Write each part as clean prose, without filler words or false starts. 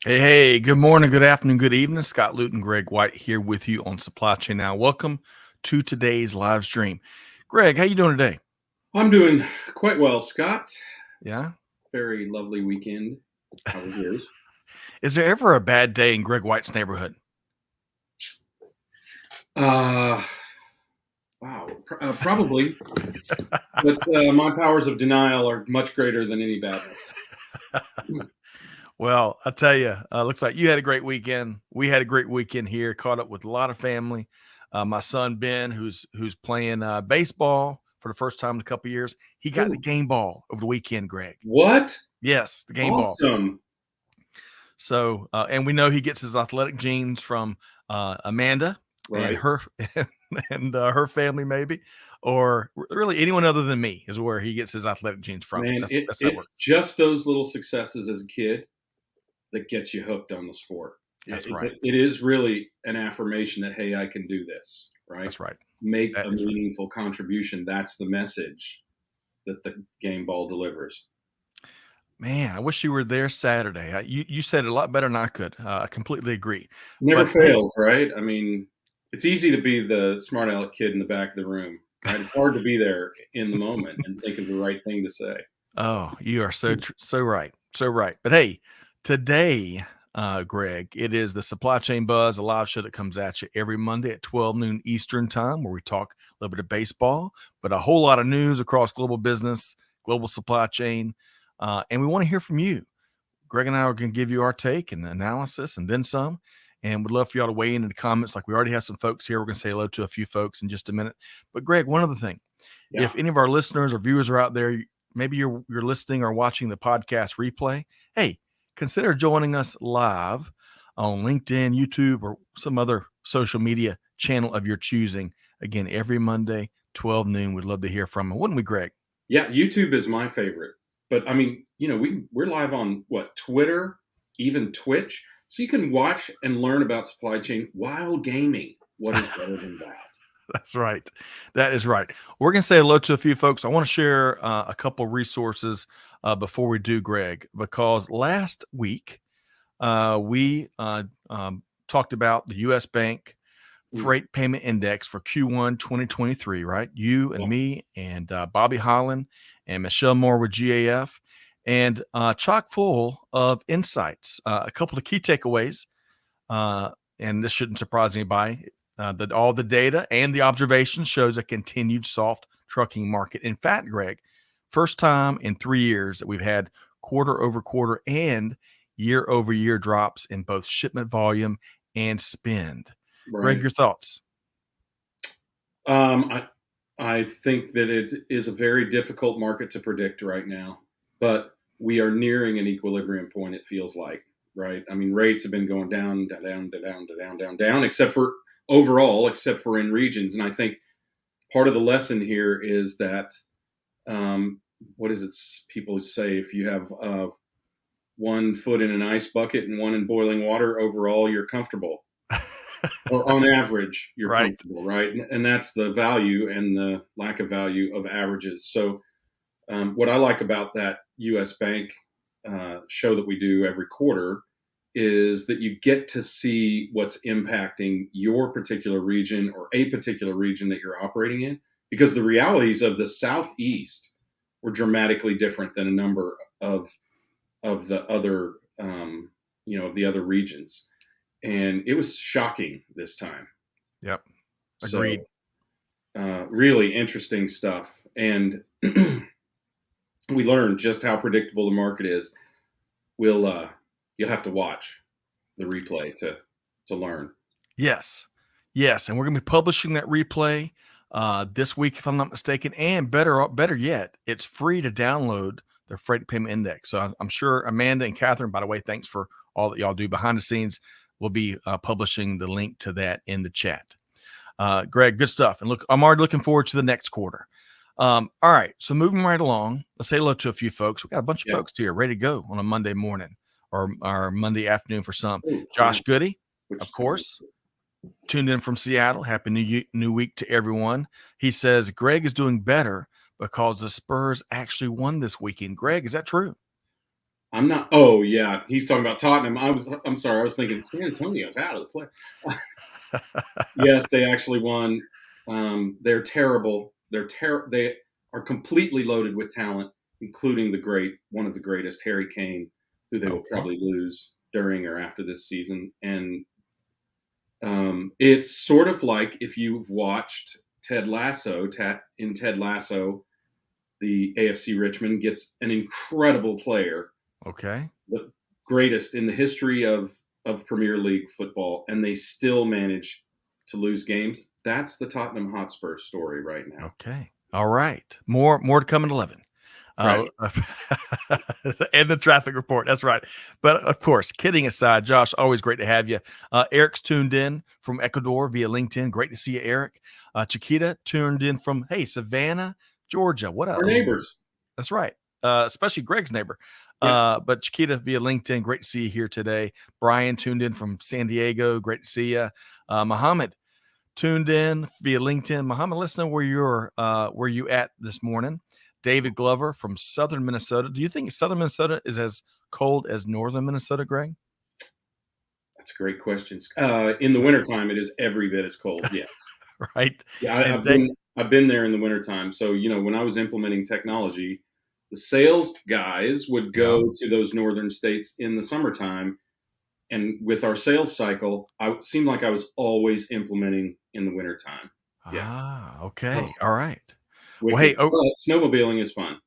Hey, good morning, good afternoon, good evening. Scott Luton, Greg White here with you on Supply Chain Now. Welcome to today's live stream. Greg, how you doing today? I'm doing quite well, Scott. Yeah. Very lovely weekend. How was yours? Is there ever a bad day in Greg White's neighborhood? Uh, wow, probably. But my powers of denial are much greater than any badness. Well, I'll tell you, looks like you had a great weekend. We had a great weekend here, caught up with a lot of family. My son Ben, who's playing baseball for the first time in a couple years, he got the Ooh, game ball over the weekend, Greg. what? Yes, the game ball. Awesome. So, and we know he gets his athletic genes from Amanda and Right. her and her family, maybe, or really anyone other than me is where he gets his athletic genes from. Man, That's how it it's works. just those little successes as a kid that gets you hooked on the sport. That's right. It is really an affirmation that, hey, I can do this, right? That's right. Make That a is right. meaningful contribution. That's the message that the game ball delivers. Man, I wish you were there Saturday. You said it a lot better than I could. I completely agree. Never But hey, fails, right? I mean, it's easy to be the smart aleck kid in the back of the room, right? It's hard to be there in the moment and think of the right thing to say. oh, you are so right, so right. But hey, today, Greg, it is the Supply Chain Buzz, a live show that comes at you every Monday at 12 noon Eastern time, where we talk a little bit of baseball, but a whole lot of news across global business, global supply chain, and we want to hear from you. Greg and I are going to give you our take and analysis, and then some. And would love for y'all to weigh in the comments. Like we already have some folks here. We're going to say hello to a few folks in just a minute. But Greg, one other thing, Yeah. if any of our listeners or viewers are out there, maybe you're listening or watching the podcast replay, hey, consider joining us live on LinkedIn, YouTube, or some other social media channel of your choosing. Again, every Monday, 12 noon. We'd love to hear from them, wouldn't we, Greg? Yeah, YouTube is my favorite. But I mean, we're live on what, Twitter, even Twitch. So you can watch and learn about supply chain while gaming. What is better than that? That's right. That is right. We're going to say hello to a few folks. I want to share a couple resources before we do, Greg, because last week we talked about the U.S. Bank Mm, Freight Payment Index for Q1 2023, right? You yeah, and me and Bobby Holland and Michelle Moore with GAF, and chock full of insights. A couple of key takeaways, uh, and this shouldn't surprise anybody. That all the data and the observations shows a continued soft trucking market. In fact, Greg, first time in 3 years that we've had quarter over quarter and year over year drops in both shipment volume and spend. Greg, right. your thoughts? Um, I I think that it is a very difficult market to predict right now, but we are nearing an equilibrium point. It feels like, right? I mean, rates have been going down, down, down, down, down, down, except for overall, except for in regions. And I think part of the lesson here is that what is it? People say if you have one foot in an ice bucket and one in boiling water, overall you're comfortable, or on average you're Right. comfortable, right? And that's the value and the lack of value of averages. So what I like about that U.S. Bank show that we do every quarter is that you get to see what's impacting your particular region or a particular region that you're operating in, because the realities of the Southeast were dramatically different than a number of the other of the other regions, and it was shocking this time. Yep. Agreed. So really interesting stuff, and we learned just how predictable the market is. You'll have to watch the replay to learn. Yes. Yes. And we're going to be publishing that replay this week, if I'm not mistaken. And better yet, it's free to download the Freight Payment Index. So I'm sure Amanda and Catherine, by the way, thanks for all that y'all do behind the scenes. We'll be publishing the link to that in the chat. Greg, good stuff. And look, I'm already looking forward to the next quarter. All right. So moving right along, let's say hello to a few folks. We got a bunch of Yeah. folks here ready to go on a Monday morning or Monday afternoon for some. Ooh, yeah. Josh Goody, Which of course, tuned in from Seattle. Happy new week to everyone. He says Greg is doing better because the Spurs actually won this weekend. Greg, is that true? I'm not. Oh yeah, he's talking about Tottenham. I'm sorry. I was thinking San Antonio's out of the play. Yes, they actually won. They're terrible. They are completely loaded with talent, including one of the greatest, Harry Kane, who they will Okay. probably lose during or after this season. And it's sort of like if you've watched Ted Lasso. In Ted Lasso, the AFC Richmond gets an incredible player, Okay. the greatest in the history of Premier League football, and they still manage to lose games. That's the Tottenham Hotspur story right now. Okay. All right. More to come in 11. Uh, Right. and the traffic report. That's right. But of course, kidding aside, Josh, always great to have you. Eric's tuned in from Ecuador via LinkedIn. Great to see you, Eric. Chiquita tuned in from, hey, Savannah, Georgia. What Our a neighbors. That's right. Especially Greg's neighbor. Yeah. But Chiquita via LinkedIn, great to see you here today. Brian tuned in from San Diego, great to see you. Muhammad tuned in via LinkedIn. Muhammad, let us know where you at this morning. David Glover from Southern Minnesota. Do you think Southern Minnesota is as cold as Northern Minnesota, Greg? That's a great question. In the wintertime, it is every bit as cold. Yes. Right. Yeah, And I've been there in the wintertime. So, when I was implementing technology, the sales guys would yeah. go to those northern states in the summertime. And with our sales cycle, I seemed like I was always implementing in the wintertime. Yeah. Oh, Okay. All right. Well, wicked. hey, oh, But snowmobiling is fun.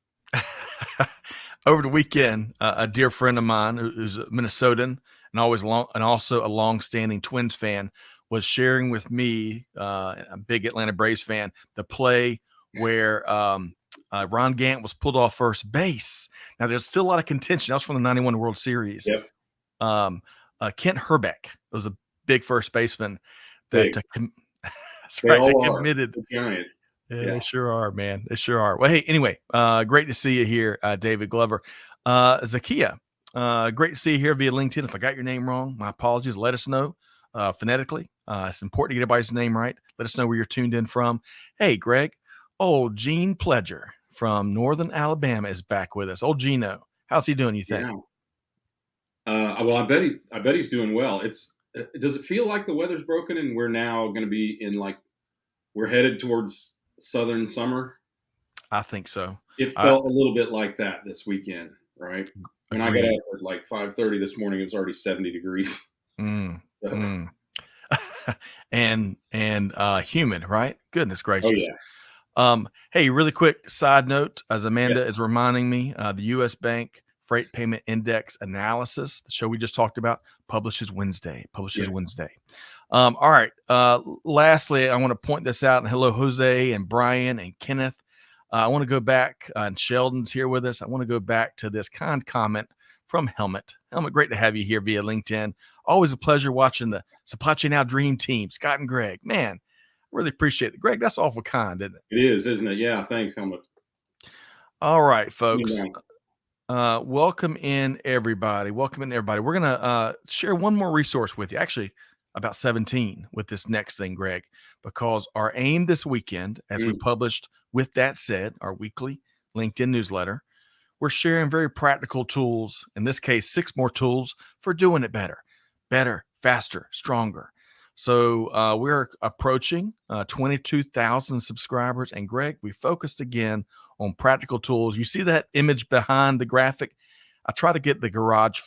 over the weekend, a dear friend of mine who's a Minnesotan and also a long-standing Twins fan was sharing with me, a big Atlanta Braves fan, the play where Ron Gant was pulled off first base. Now, there's still a lot of contention. That was from the '91 World Series. Yep. Um, Kent Herbeck was a big first baseman that Big. that's They right, that all are. committed. The Giants. Yeah, Yeah. they sure are, man. They sure are. Well, hey, anyway, great to see you here, David Glover. Zakia, great to see you here via LinkedIn. If I got your name wrong, my apologies. Let us know phonetically. It's important to get everybody's name right. Let us know where you're tuned in from. Hey, Greg, old Gene Pledger from Northern Alabama is back with us. Old Gino, how's he doing, you think? Yeah. Well, I bet he's doing well. Does it feel like the weather's broken and we're now going to be we're headed towards southern summer? I think so. It I felt a little bit like that this weekend, right? When I got agreed. up at like 5:30 this morning, it was already 70 degrees. Mm, So, mm. and humid, right? Goodness oh gracious. yeah, Hey, really quick side note, as Amanda yes, is reminding me, the U.S. Bank Freight Payment Index Analysis, the show we just talked about, publishes Wednesday. yeah, All right. Lastly, I want to point this out. And hello, Jose and Brian and Kenneth. I want to go back, and Sheldon's here with us. I want to go back to this kind comment from Helmet. Helmet, great to have you here via LinkedIn. Always a pleasure watching the Supply Chain Now Dream Team, Scott and Greg. Man, really appreciate it. Greg, that's awful kind, isn't it? it is, isn't it? Yeah, thanks, Helmut. All right, You folks. know, Welcome in, everybody. Welcome in, everybody. We're going to share one more resource with you. Actually, about 17 with this next thing, Greg, because our aim this weekend, as we mm, published With That Said, our weekly LinkedIn newsletter, we're sharing very practical tools, in this case, 6 more tools for doing it better, faster, stronger. So we're approaching 22,000 subscribers. And Greg, we focused again on practical tools. You see that image behind the graphic? I try to get the garage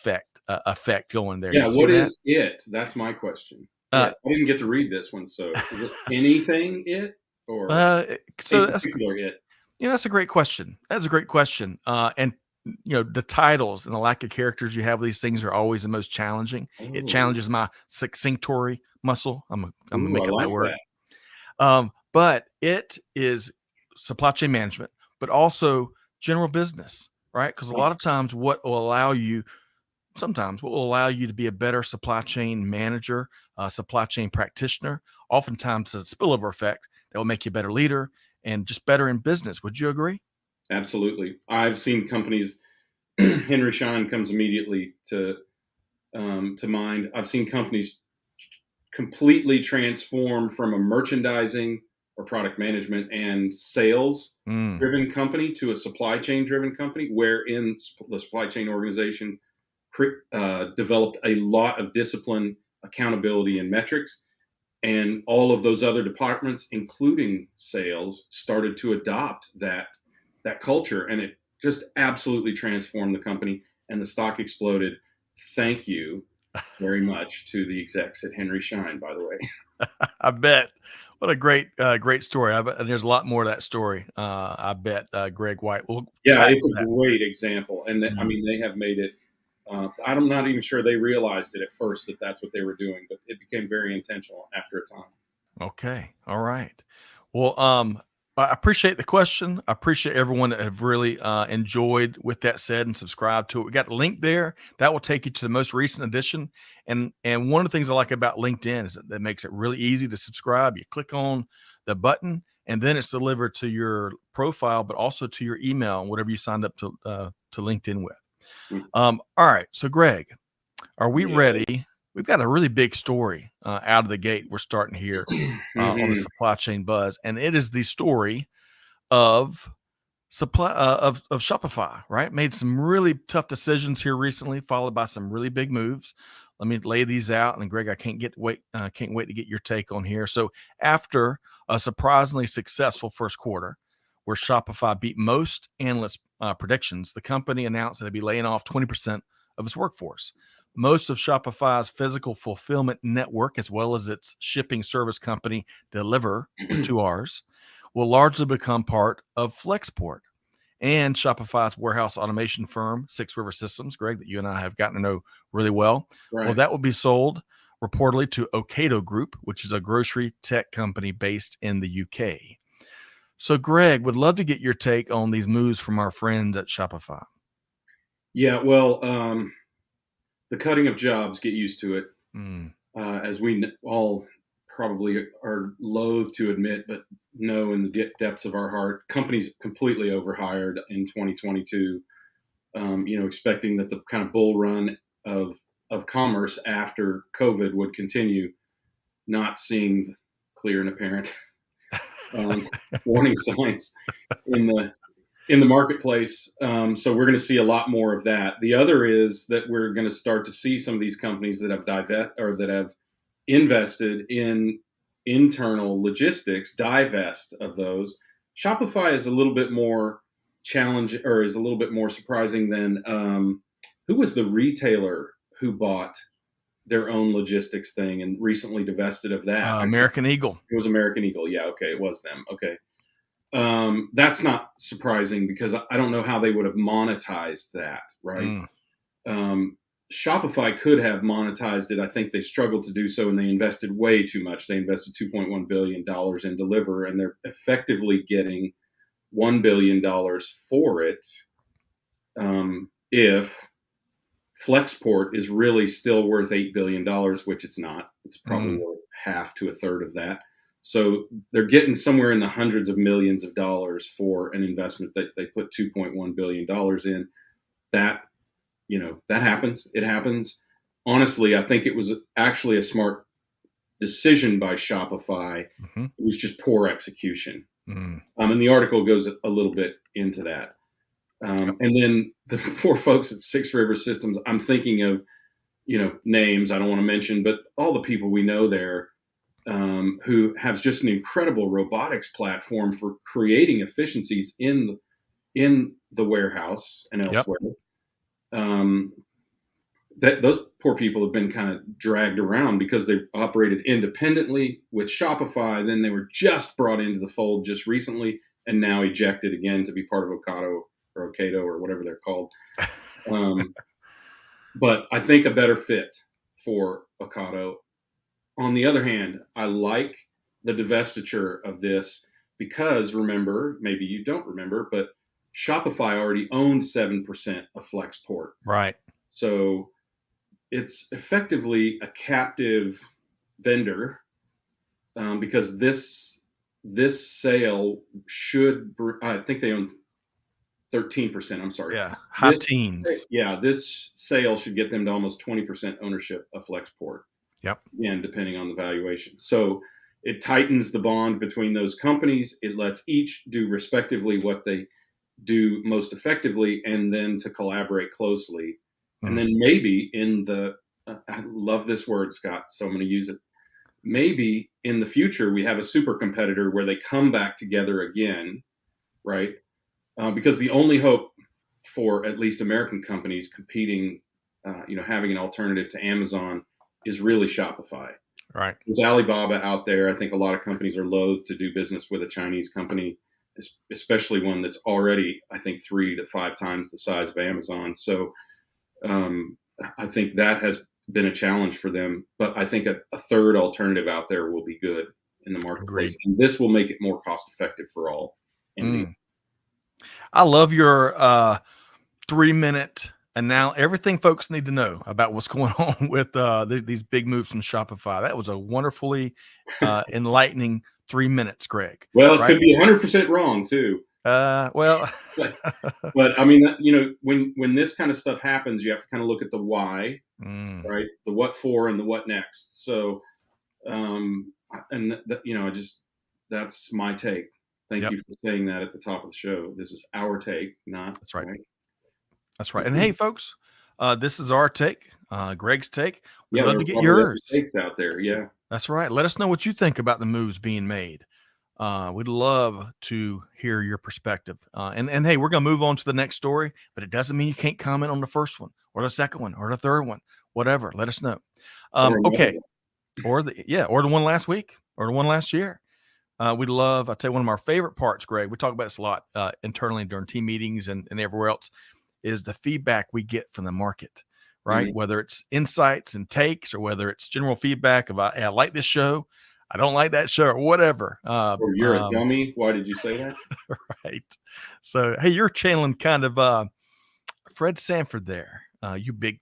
effect going there. yeah. You see What that? is it? That's my question. Uh, I didn't get to read this one, so is it anything it or uh, a so that's particular it? that's a great question. That's a great question. And the titles and the lack of characters you have with these things are always the most challenging. It Oh, challenges my succinctory muscle. I'm gonna ooh, I make up that like word. that. But it is supply chain management, but also general business, right? Because a lot of times, what will allow you to be a better supply chain manager, supply chain practitioner, oftentimes a spillover effect that will make you a better leader and just better in business. Would you agree? Absolutely. I've seen companies. Henry Schein comes immediately to mind. I've seen companies completely transform from a merchandising or or product management and sales Mm. driven company to a supply chain driven company, wherein the supply chain organization developed a lot of discipline, accountability, and metrics. And all of those other departments, including sales, started to adopt that culture, and it just absolutely transformed the company. And the stock exploded. Thank you very much to the execs at Henry Schein, by the way. I bet. What a great story. I bet and there's a lot more to that story. I bet, Greg White. We'll Yeah, tie it's into a that. great example, and I Mm. mean they have made it. I'm not even sure they realized it at first that that's what they were doing, but it became very intentional after a time. Okay. All right. Well, I appreciate the question. I appreciate everyone that have really enjoyed with that said and subscribed to it. We got the link there that will take you to the most recent edition. And one of the things I like about LinkedIn is that makes it really easy to subscribe. You click on the button and then it's delivered to your profile, but also to your email, whatever you signed up to LinkedIn with. Mm. All right. So Greg, are we Yeah. ready? We've got a really big story out of the gate. We're starting here on the Mhm. supply chain buzz, and it is the story of of Shopify. Right, made some really tough decisions here recently, followed by some really big moves. Let me lay these out, and Greg, I can't wait to get your take on here. So, after a surprisingly successful first quarter, where Shopify beat most analyst predictions, the company announced that it'd be laying off 20% of its workforce. Most of Shopify's physical fulfillment network, as well as its shipping service company, Deliver with two R's, will largely become part of Flexport. And Shopify's warehouse automation firm, Six River Systems, Greg, that you and I have gotten to know really well, well, Right. that will be sold reportedly to Ocado Group, which is a grocery tech company based in the UK. So, Greg, would love to get your take on these moves from our friends at Shopify. Yeah. Well, the cutting of jobs, get used to it. Mm. As we all probably are loath to admit, but know in the depths of our heart, companies completely overhired in 2022. Expecting that the kind of bull run of commerce after COVID would continue, not seeing clear and apparent um, warning signs in the marketplace. So we're going to see a lot more of that. The other is that we're going to start to see some of these companies that have invested in internal logistics divest of those. Shopify is a little bit more challenge or is a little bit more surprising than who was the retailer who bought their own logistics thing and recently divested of that. American Eagle. It was American Eagle. Yeah, okay, it was them. Okay. That's not surprising because I don't know how they would have monetized that, right? Mm. Shopify could have monetized it. I think they struggled to do so, and they invested way too much. They invested $2.1 billion in Deliver, and they're effectively getting $1 billion for it. If Flexport is really still worth $8 billion, which it's not, it's probably worth half to a third of that. So they're getting somewhere in the hundreds of millions of dollars for an investment that they put $2.1 billion in. That happens. It happens. Honestly, I think it was actually a smart decision by Shopify. Mm-hmm. It was just poor execution. Mm. And the article goes a little bit into that. And then the poor folks at Six River Systems, I'm thinking of, names I don't want to mention, but all the people we know there who have just an incredible robotics platform for creating efficiencies in the warehouse and elsewhere. That those poor people have been kind of dragged around because they operated independently with Shopify. Then they were just brought into the fold just recently and now ejected again to be part of Ocado or whatever they're called. But I think a better fit for Ocado. On the other hand, I like the divestiture of this because remember, maybe you don't remember, but Shopify already owned 7% of Flexport. Right. So it's effectively a captive vendor because this sale should, I think they own 13%. I'm sorry. Yeah. High teens. Yeah. This sale should get them to almost 20% ownership of Flexport. Yep. Again, depending on the valuation. So it tightens the bond between those companies. It lets each do respectively what they do most effectively, and then to collaborate closely. And then maybe in the, I love this word, Scott, so I'm going to use it. Maybe in the future we have a super competitor where they come back together again, right? Because the only hope for at least American companies competing, having an alternative to Amazon is really Shopify. Right. There's Alibaba out there. I think a lot of companies are loath to do business with a Chinese company, especially one that's already, I think, 3 to 5 times the size of Amazon. So I think that has been a challenge for them. But I think a third alternative out there will be good in the marketplace. Agreed. And this will make it more cost effective for all. I love your 3-minute and now everything folks need to know about what's going on with these big moves from Shopify. That was a wonderfully enlightening 3 minutes, Greg. Well, it right? could be 100% wrong too. Well, but I mean, when this kind of stuff happens, you have to kind of look at the why, right? The what for and the what next. So, that's my take. Thank you for saying that at the top of the show. This is our take, not that's right. That's right. And hey, folks, this is our take, Greg's take. We'd love to get yours. Takes out there, yeah. That's right. Let us know what you think about the moves being made. We'd love to hear your perspective. And hey, we're going to move on to the next story, but it doesn't mean you can't comment on the first one or the second one or the third one, whatever. Let us know. Okay. Or the one last week or the one last year. We'd love, I'll tell you one of our favorite parts, Greg, we talk about this a lot internally during team meetings and everywhere else, is the feedback we get from the market, right? Mm-hmm. Whether it's insights and takes or whether it's general feedback about, hey, I like this show, I don't like that show, or whatever. Or you're a dummy. Why did you say that? Right. So, hey, you're channeling kind of Fred Sanford there. You big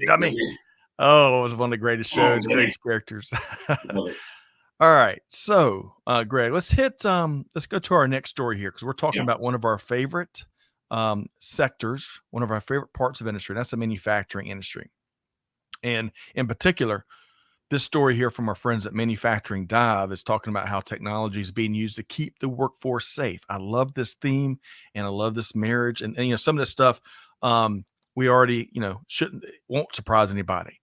dummy. Oh, it was one of the greatest shows, greatest characters. All right. So, Greg, let's go to our next story here, because we're talking about one of our favorite sectors, one of our favorite parts of industry, and that's the manufacturing industry. And in particular, this story here from our friends at Manufacturing Dive is talking about how technology is being used to keep the workforce safe. I love this theme and I love this marriage. And some of this stuff we already, won't surprise anybody.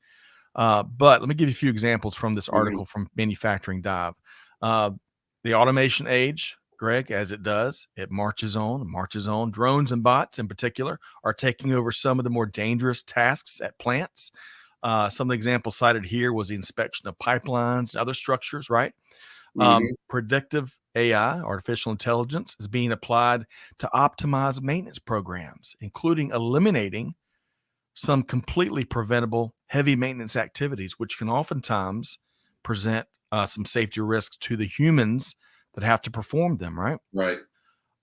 But let me give you a few examples from this article from Manufacturing Dive. The automation age, Greg, as it does, it marches on. Drones and bots in particular are taking over some of the more dangerous tasks at plants. Some of the examples cited here was the inspection of pipelines and other structures, right? Predictive AI, artificial intelligence, is being applied to optimize maintenance programs, including eliminating some completely preventable heavy maintenance activities, which can oftentimes present some safety risks to the humans that have to perform them, right? Right.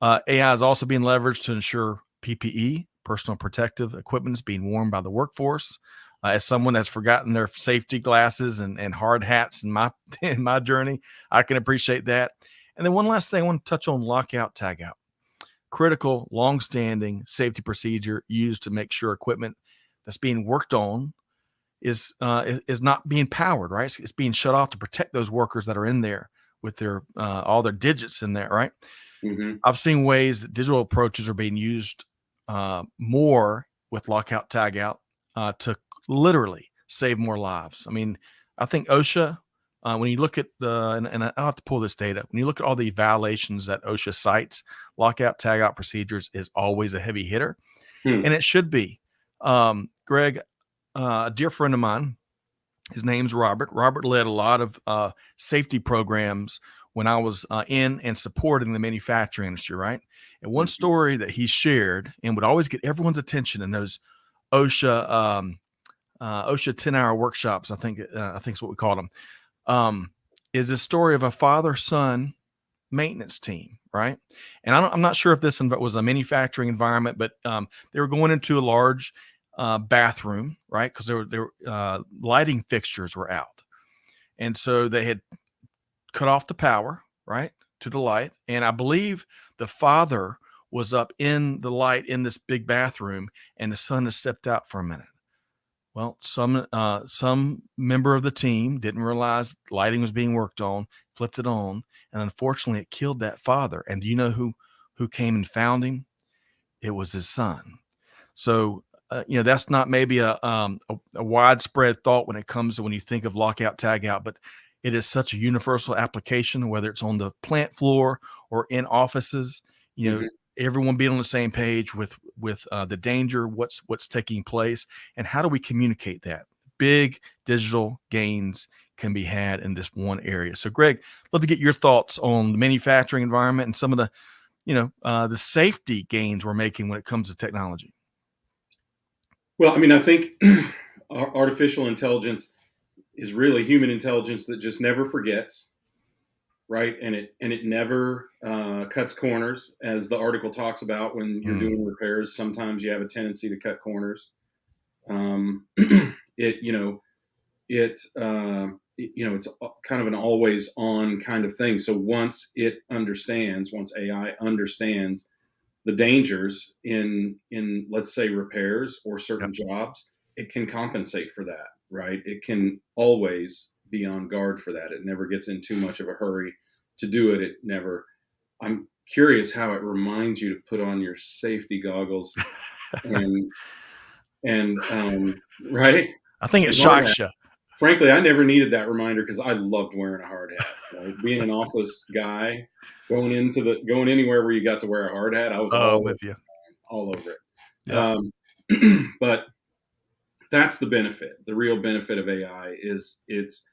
AI is also being leveraged to ensure PPE, personal protective equipment, is being worn by the workforce. As someone that's forgotten their safety glasses and hard hats in my journey, I can appreciate that. And then one last thing, I want to touch on lockout, tagout. Critical, long-standing safety procedure used to make sure equipment that's being worked on is not being powered, right? It's being shut off to protect those workers that are in there with their all their digits in there, right? I've seen ways that digital approaches are being used more with lockout, tagout to literally save more lives. I mean, I think OSHA, when you look at and I'll have to pull this data, when you look at all the violations that OSHA cites, lockout, tagout procedures is always a heavy hitter. And it should be. Greg, a dear friend of mine, his name's Robert. Robert led a lot of safety programs when I was in and supporting the manufacturing industry, right? And one story that he shared and would always get everyone's attention in those OSHA 10-hour workshops, I think is what we called them, is the story of a father-son maintenance team, right? And I'm not sure if this was a manufacturing environment, but they were going into a large bathroom, right? Because their lighting fixtures were out. And so they had cut off the power, right, to the light. And I believe the father was up in the light in this big bathroom, and the son had stepped out for a minute. Well, some member of the team didn't realize lighting was being worked on, flipped it on, and unfortunately it killed that father. And do you know who came and found him? It was his son. So, that's not maybe a widespread thought when it comes to when you think of lockout, tag out, but it is such a universal application, whether it's on the plant floor or in offices, Mhm. everyone being on the same page with the danger, what's taking place, and how do we communicate that? Big digital gains can be had in this one area. So, Greg, love to get your thoughts on the manufacturing environment and some of the safety gains we're making when it comes to technology. Well, I mean, I think artificial intelligence is really human intelligence that just never forgets, right? And it never cuts corners, as the article talks about. When you're Mm, doing repairs, sometimes you have a tendency to cut corners. It you know it it's kind of an always on kind of thing. So once AI understands the dangers in let's say repairs or yep. certain jobs, it can compensate for that, right? It can always be on guard for that. It never gets in too much of a hurry to do it. It never. I'm curious how it reminds you to put on your safety goggles and right, I think it and hard hat. shocks you. Frankly, I never needed that reminder because I loved wearing a hard hat. Right? Being an office guy, going anywhere where you got to wear a hard hat, I was Oh, I'm with you. all over it. Yep. But that's the benefit. The real benefit of AI is it's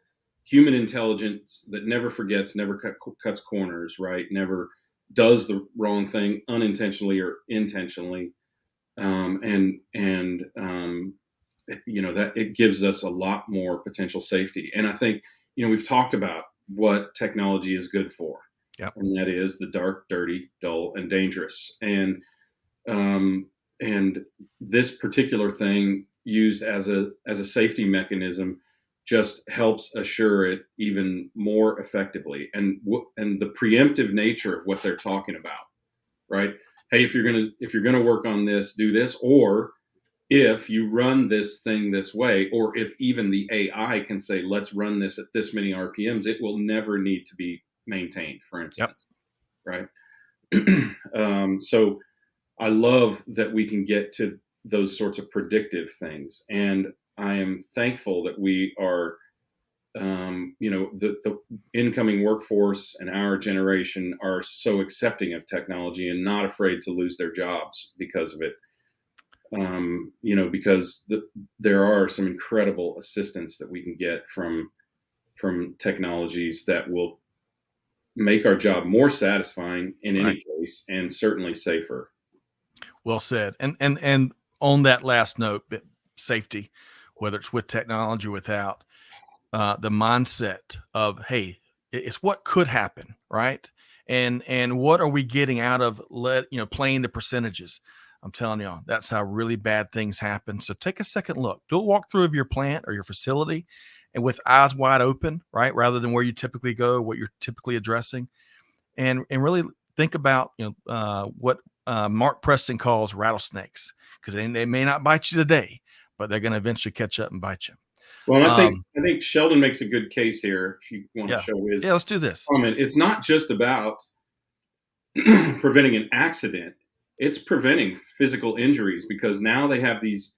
human intelligence that never forgets, never cuts corners, right? Never does the wrong thing unintentionally or intentionally, and that it gives us a lot more potential safety. And I think we've talked about what technology is good for, Yep. and that is the dark, dirty, dull, and dangerous. And this particular thing used as a safety mechanism just helps assure it even more effectively. And the preemptive nature of what they're talking about, right? Hey, if you're gonna work on this, do this, or if you run this thing this way, or if even the AI can say, let's run this at this many RPMs, it will never need to be maintained, for Yep. instance, right? So I love that we can get to those sorts of predictive things. And I am thankful that we are, the incoming workforce and our generation are so accepting of technology and not afraid to lose their jobs because of it. Because there are some incredible assistance that we can get from technologies that will make our job more satisfying in Right. any case, and certainly safer. Well said. And on that last note, safety, whether it's with technology or without, the mindset of, hey, it's what could happen, right? And what are we getting out of playing the percentages? I'm telling you, that's how really bad things happen. So take a second look, do a walkthrough of your plant or your facility, and with eyes wide open, right, rather than where you typically go, what you're typically addressing, and really think about what Mark Preston calls rattlesnakes, because they may not bite you today, but they're going to eventually catch up and bite you. Well, and Um, I think Sheldon makes a good case here. If you want to yeah, show yeah. his Let's do this. comment, it's not just about preventing an accident; it's preventing physical injuries, because now they have these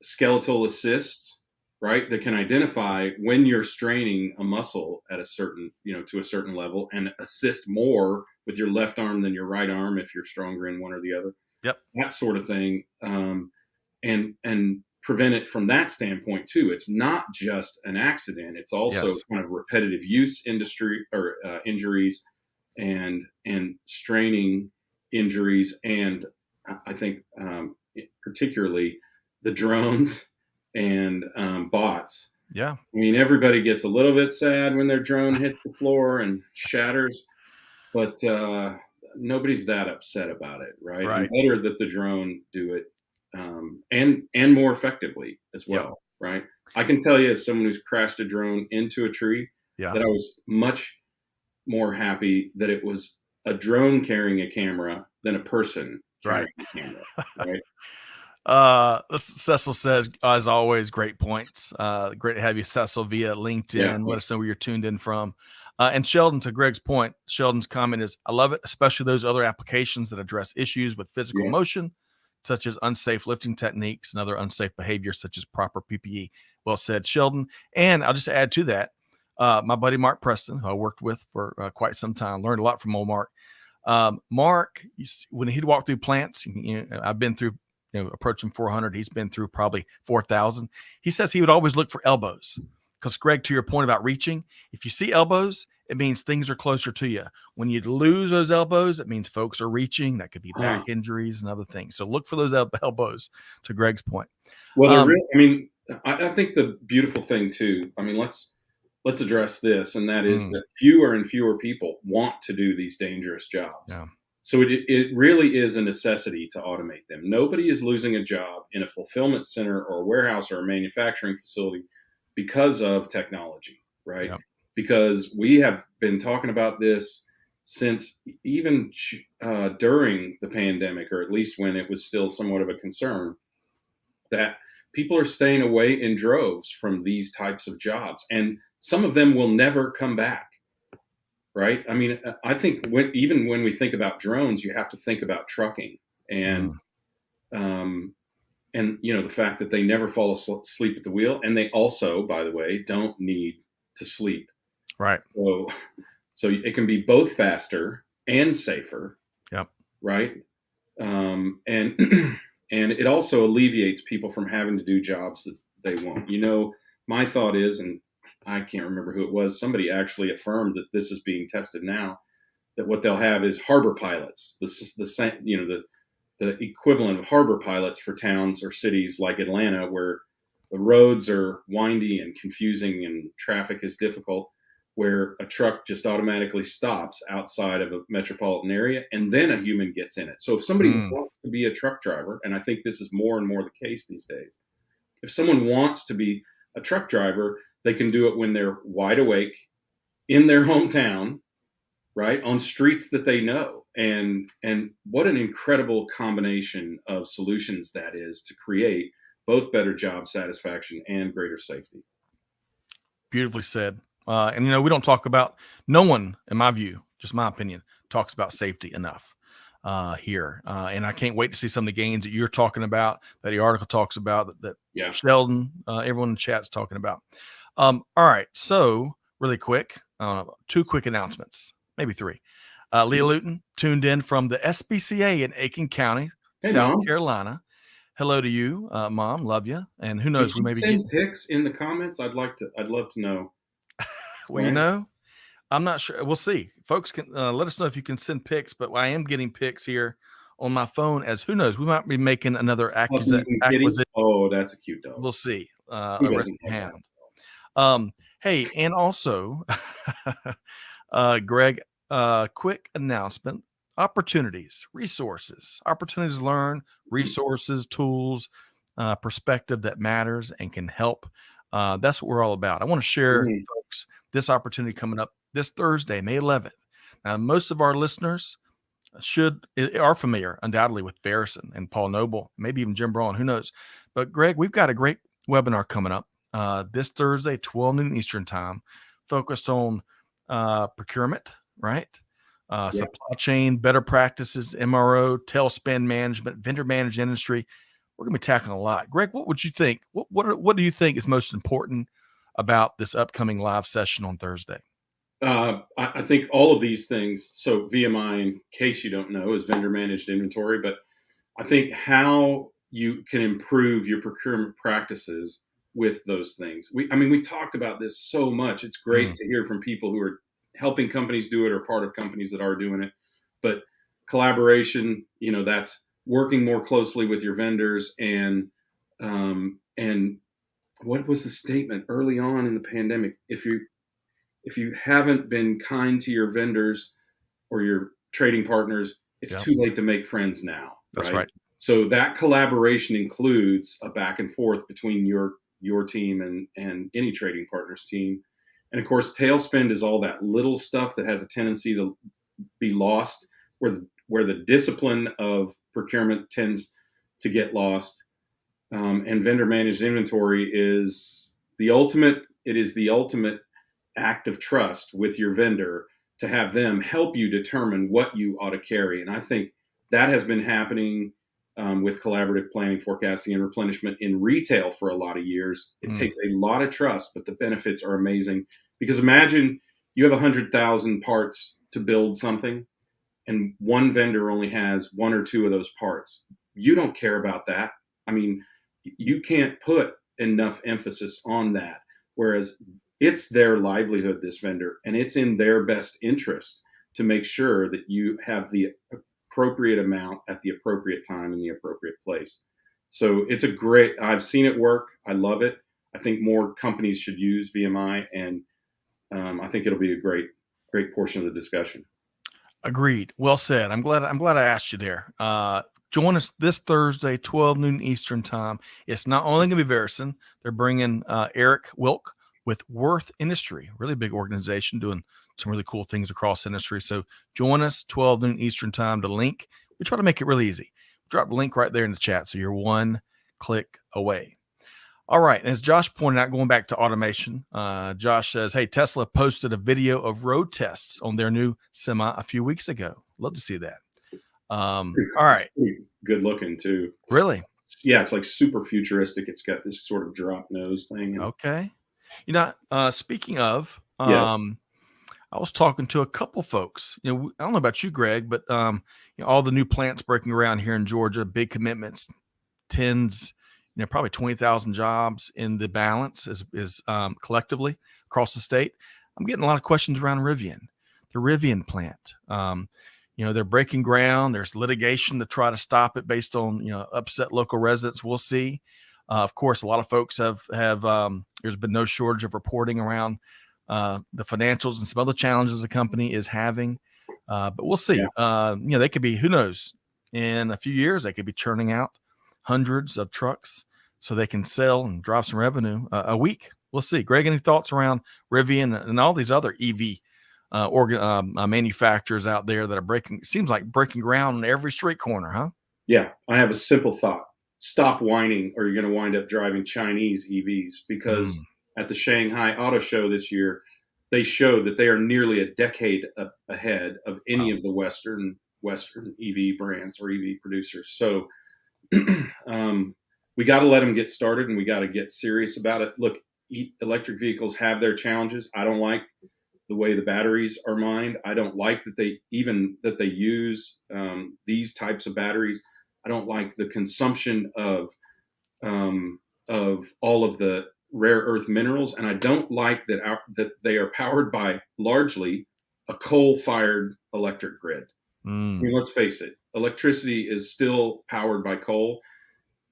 skeletal assists, right, that can identify when you're straining a muscle at a certain, to a certain level, and assist more with your left arm than your right arm if you're stronger in one or the other. Yep. That sort of thing, and prevent it from that standpoint too. It's not just an accident; it's also Yes. kind of repetitive use industry or injuries, and straining injuries, and I think particularly the drones and bots. Yeah. I mean, everybody gets a little bit sad when their drone hits the floor and shatters, but nobody's that upset about it, right? And Right. better that the drone do it, and more effectively as Yep. well, right? I can tell you, as someone who's crashed a drone into a tree, Yeah. that I was much more happy that it was a drone carrying a camera than a person carrying Right. a camera, right? Cecil says, as always, great points. Great to have you, Cecil, via Yeah, LinkedIn. Let us know where you're tuned in from. And Sheldon, to Greg's point, Sheldon's comment is, I love it, especially those other applications that address issues with physical Yeah. motion, such as unsafe lifting techniques and other unsafe behaviors, such as proper PPE. Well said, Sheldon. And I'll just add to that, my buddy Mark Preston, who I worked with for quite some time, learned a lot from old Mark. Mark, when he'd walk through plants, I've been through, approaching 400. He's been through probably 4,000. He says he would always look for elbows. Because, Greg, to your point about reaching, if you see elbows, it means things are closer to you. When you lose those elbows, it means folks are reaching. That could be back injuries and other things. So look for those elbows, to Greg's point. Well, I think the beautiful thing too, let's address this, and that is that fewer and fewer people want to do these dangerous jobs. Yeah. So it really is a necessity to automate them. Nobody is losing a job in a fulfillment center or a warehouse or a manufacturing facility because of technology, right? Yep. Because we have been talking about this since even during the pandemic, or at least when it was still somewhat of a concern, that people are staying away in droves from these types of jobs. And some of them will never come back, right? I mean, I think even when we think about drones, you have to think about trucking and the fact that they never fall asleep at the wheel, and they also, by the way, don't need to sleep. Right. So it can be both faster and safer. Yep. Right. And it also alleviates people from having to do jobs that they won't. My thought is, and I can't remember who it was, somebody actually affirmed that this is being tested now, that what they'll have is harbor pilots. This is the same, the equivalent of harbor pilots for towns or cities like Atlanta, where the roads are windy and confusing and traffic is difficult, where a truck just automatically stops outside of a metropolitan area and then a human gets in it. So if somebody wants to be a truck driver, and I think this is more and more the case these days, if someone wants to be a truck driver, they can do it when they're wide awake in their hometown, right, on streets that they know. And what an incredible combination of solutions that is to create both better job satisfaction and greater safety. Beautifully said. And we don't talk about, no one, in my view, just my opinion, talks about safety enough here. And I can't wait to see some of the gains that you're talking about, that the article talks about, that Sheldon, everyone in the chat's talking about. All right. So really quick, 2 quick announcements, maybe 3. Leah Luton tuned in from the SPCA in Aiken County, South Carolina. Hello to you, Mom. Love you. And who knows, we maybe send pics in the comments. I'd love to know. Well, I'm not sure. We'll see. Folks can let us know if you can send pics, but I am getting pics here on my phone, as who knows, we might be making another acquisition. Oh, that's a cute dog. We'll see. Hey, and also, Greg, quick announcement: opportunities, resources, opportunities to learn, resources, tools, perspective that matters and can help. That's what we're all about. I want to share, folks, this opportunity coming up this Thursday, May 11th. Now, most of our listeners are familiar, undoubtedly, with Barrison and Paul Noble, maybe even Jim Braun, who knows. But Greg, we've got a great webinar coming up this Thursday, 12 noon Eastern time, focused on procurement, right? Supply chain, better practices, MRO, tailspin management, vendor managed industry. We're going to be tackling a lot. Greg, what would you think? What do you think is most important about this upcoming live session on Thursday? I think all of these things. So VMI, in case you don't know, is vendor managed inventory. But I think how you can improve your procurement practices with those things. We talked about this so much. It's great to hear from people who are helping companies do it or part of companies that are doing it. But collaboration, that's working more closely with your vendors. And what was the statement early on in the pandemic? If you haven't been kind to your vendors or your trading partners, it's too late to make friends now. That's right. So that collaboration includes a back and forth between your team and any trading partner's team. And of course, tailspin is all that little stuff that has a tendency to be lost, where the discipline of procurement tends to get lost. And vendor managed inventory is the ultimate. It is the ultimate act of trust with your vendor to have them help you determine what you ought to carry. And I think that has been happening with collaborative planning, forecasting, and replenishment in retail for a lot of years. It takes a lot of trust, but the benefits are amazing. Because imagine you have 100,000 parts to build something, and one vendor only has one or two of those parts. You don't care about that. I mean, you can't put enough emphasis on that. Whereas it's their livelihood, this vendor, and it's in their best interest to make sure that you have the appropriate amount at the appropriate time in the appropriate place. So it's I've seen it work. I love it. I think more companies should use VMI, and I think it'll be a great portion of the discussion. Agreed. Well said. I'm glad I asked you there. Join us this Thursday, 12 noon Eastern time. It's not only going to be Verison. They're bringing Eric Wilk with Worth Industry, really big organization doing some really cool things across industry. So join us 12 noon Eastern time. The link, we try to make it really easy. Drop the link right there in the chat, so you're one click away. All right. And as Josh pointed out, going back to automation, Josh says, hey, Tesla posted a video of road tests on their new Semi a few weeks ago. Love to see that. All right. Good looking too. Really? Yeah. It's like super futuristic. It's got this sort of drop nose thing. Okay. Speaking of, yes. I was talking to a couple folks, I don't know about you, Greg, but, all the new plants breaking around here in Georgia, big commitments, tens, probably 20,000 jobs in the balance is collectively across the state. I'm getting a lot of questions around Rivian, the Rivian plant. They're breaking ground. There's litigation to try to stop it based on, upset local residents. We'll see. Of course, a lot of folks have there's been no shortage of reporting around the financials and some other challenges the company is having. But we'll see. Yeah. They could be, who knows, in a few years, they could be churning out hundreds of trucks so they can sell and drive some revenue a week. We'll see. Greg, any thoughts around Rivian and all these other EV manufacturers out there that are seems like breaking ground on every street corner, huh? Yeah. I have a simple thought. Stop whining, or you're going to wind up driving Chinese EVs, because at the Shanghai Auto Show this year, they showed that they are nearly a decade ahead of any of the Western EV brands or EV producers. So we got to let them get started, and we got to get serious about it. Look, electric vehicles have their challenges. I don't like the way the batteries are mined. I don't like that they use these types of batteries. I don't like the consumption of all of the rare earth minerals, and I don't like that they are powered by largely a coal-fired electric grid. I mean, let's face it, electricity is still powered by coal,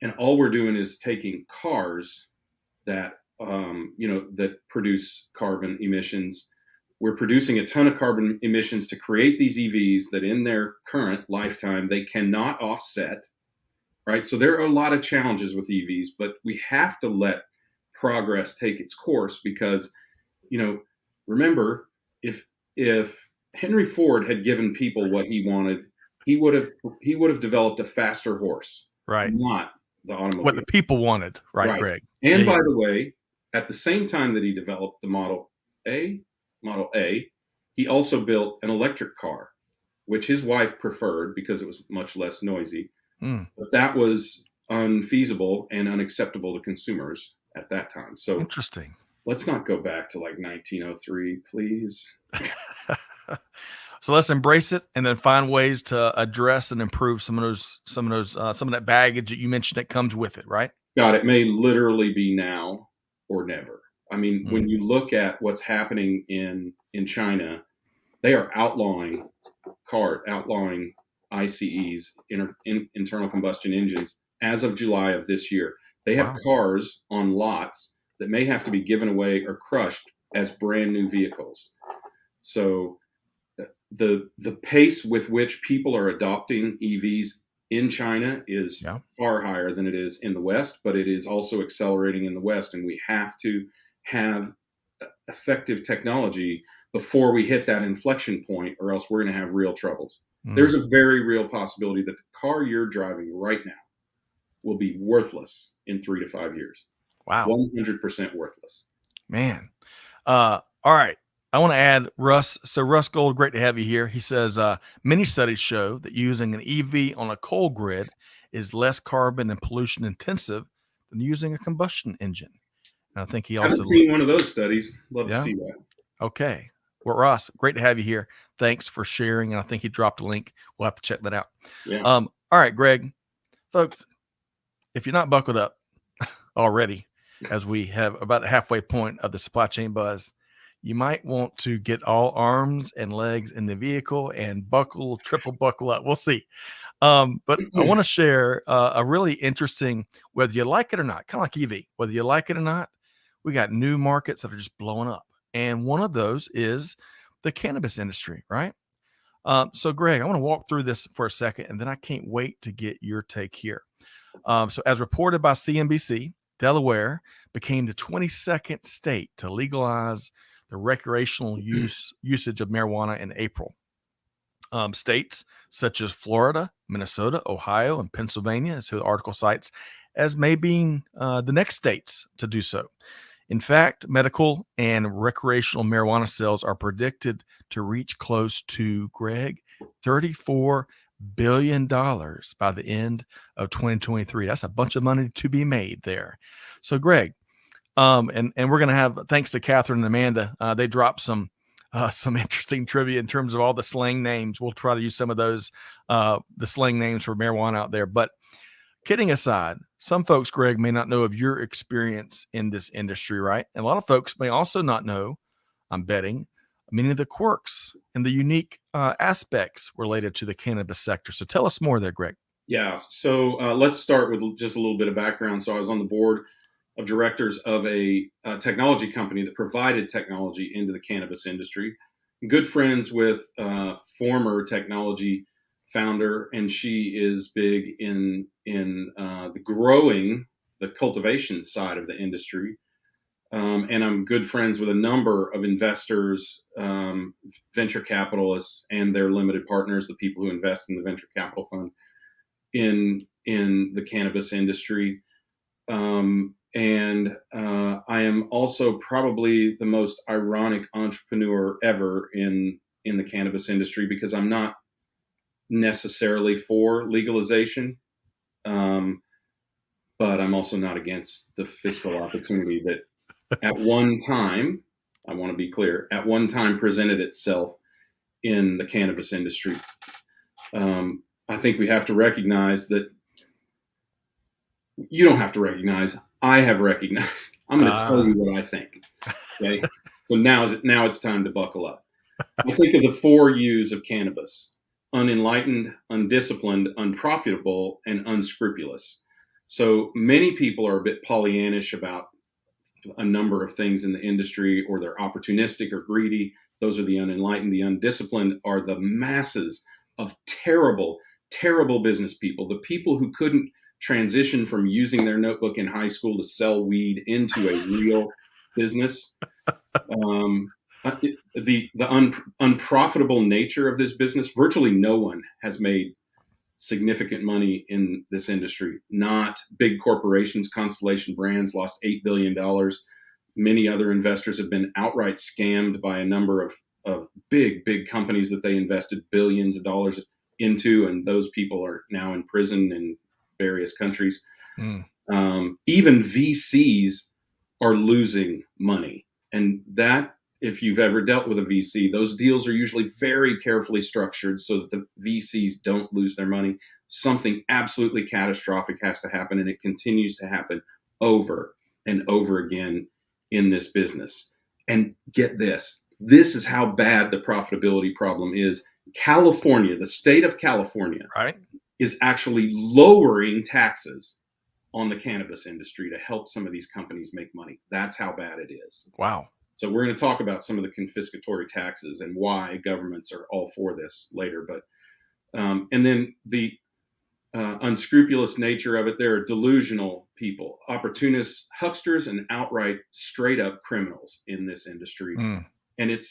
and all we're doing is taking cars that that produce carbon emissions. We're producing a ton of carbon emissions to create these EVs that in their current lifetime they cannot offset, right? So there are a lot of challenges with EVs, but we have to let progress take its course, because remember, if Henry Ford had given people what he wanted, he would have developed a faster horse, right? Not the automobile. What the people wanted, right. Greg? And by the way, at the same time that he developed the Model A, he also built an electric car, which his wife preferred because it was much less noisy. But that was unfeasible and unacceptable to consumers at that time. So interesting. Let's not go back to like 1903, please. So let's embrace it, and then find ways to address and improve some of that baggage that you mentioned that comes with it, right? God, it may literally be now or never. I mean, when you look at what's happening in China, they are outlawing ICEs, internal combustion engines, as of July of this year. They have cars on lots that may have to be given away or crushed as brand new vehicles. So the pace with which people are adopting EVs in China is far higher than it is in the West, but it is also accelerating in the West, and we have to have effective technology before we hit that inflection point, or else we're going to have real troubles. There's a very real possibility that the car you're driving right now will be worthless in 3 to 5 years. Wow. 100% worthless. Man. All All right. I want to add Russ. So Russ Gold, great to have you here. He says many studies show that using an EV on a coal grid is less carbon and pollution intensive than using a combustion engine. And I think he Haven't also, seen one of those studies. Love to yeah. see that. Okay. Well, Ross, great to have you here. Thanks for sharing. And I think he dropped a link. We'll have to check that out. Yeah. All right, Greg, folks, if you're not buckled up already, as we have about the halfway point of the supply chain buzz, you might want to get all arms and legs in the vehicle and triple buckle up. We'll see. But I want to share a really interesting, whether you like it or not, kind of like EV, whether you like it or not, we got new markets that are just blowing up. And one of those is the cannabis industry, right? So, Greg, I want to walk through this for a second, and then I can't wait to get your take here. So, as reported by CNBC, Delaware became the 22nd state to legalize the recreational usage of marijuana in April. States such as Florida, Minnesota, Ohio, and Pennsylvania, is who the article cites, as may being the next states to do so. In fact, medical and recreational marijuana sales are predicted to reach close to, Greg, $34 billion by the end of 2023. That's a bunch of money to be made there. So, Greg, and we're going to have, thanks to Catherine and Amanda, they dropped some interesting trivia in terms of all the slang names. We'll try to use some of those, the slang names for marijuana out there. But kidding aside, some folks, Greg, may not know of your experience in this industry, right? And a lot of folks may also not know, I'm betting, many of the quirks and the unique aspects related to the cannabis sector. So tell us more there, Greg. Yeah. So let's start with just a little bit of background. So I was on the board of directors of a technology company that provided technology into the cannabis industry. Good friends with former technology founder, and she is big in the cultivation side of the industry. And I'm good friends with a number of investors, venture capitalists, and their limited partners, the people who invest in the venture capital fund in the cannabis industry. And I am also probably the most ironic entrepreneur ever in the cannabis industry, because I'm not necessarily for legalization, but I'm also not against the fiscal opportunity that at one time, I want to be clear, at one time presented itself in the cannabis industry. I think we have to recognize that. You don't have to recognize. I have recognized. I'm going to tell you what I think. Okay. So now it's time to buckle up. I think of the 4 U's of cannabis: unenlightened, undisciplined, unprofitable, and unscrupulous. So many people are a bit Pollyannish about a number of things in the industry, or they're opportunistic or greedy. Those are the unenlightened. The undisciplined are the masses of terrible, terrible business people, the people who couldn't transition from using their notebook in high school to sell weed into a real business. The unprofitable nature of this business. Virtually no one has made significant money in this industry. Not big corporations. Constellation Brands lost $8 billion. Many other investors have been outright scammed by a number of big companies that they invested billions of dollars into, and those people are now in prison in various countries. Even VCs are losing money. And that, if you've ever dealt with a VC, those deals are usually very carefully structured so that the VCs don't lose their money. Something absolutely catastrophic has to happen, and it continues to happen over and over again in this business. And get this is how bad the profitability problem is. California, the state of California, right, is actually lowering taxes on the cannabis industry to help some of these companies make money. That's how bad it is. Wow. So we're going to talk about some of the confiscatory taxes and why governments are all for this later. But and then the unscrupulous nature of it, there are delusional people, opportunists, hucksters, and outright straight up criminals in this industry. And it